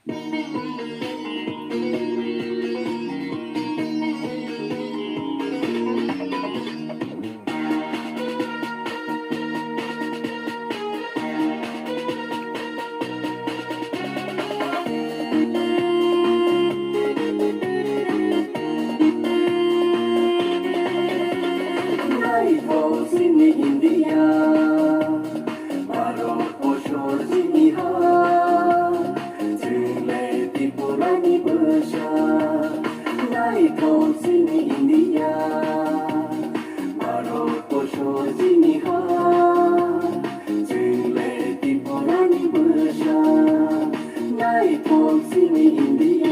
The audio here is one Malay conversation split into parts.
Lighthouse in India, Morocco shore Siniha, Trinley Tipurani Persia. Lighthouse in India, Morocco shore Siniha, Trinley Tipurani Persia. Lighthouse in India.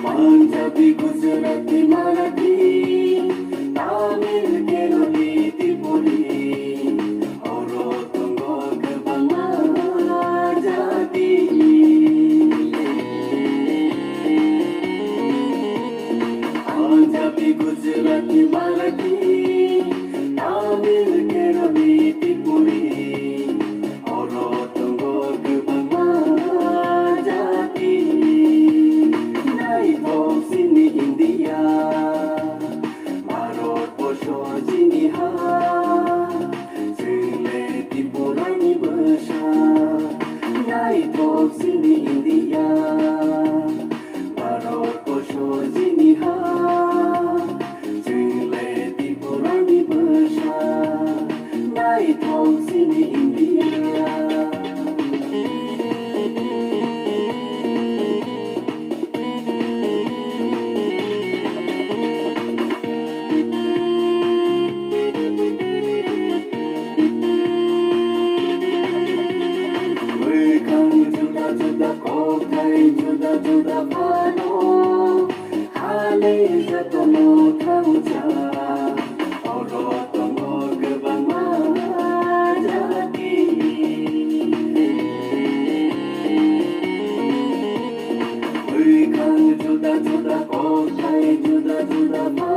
Punjabi, Gujarati, Marathi, Tamil, Kerala, Tripuri, Oro, Tongo, Bangla, Jati. Punjabi, Gujarati, Marathi, Tamil, Kerala, Tripuri, Oro, Tongo, Bangla, Jati. Lighthouse in India, Morocco shore Siniha, Trinley Tipurani Persia. Lighthouse in India, Morocco shore Siniha, Trinley Tipurani Persia. Lighthouse in India. Juda kotai, juda pano, hale jatono kaucha, oro tongo gebang majati. Juda kotai, juda pano.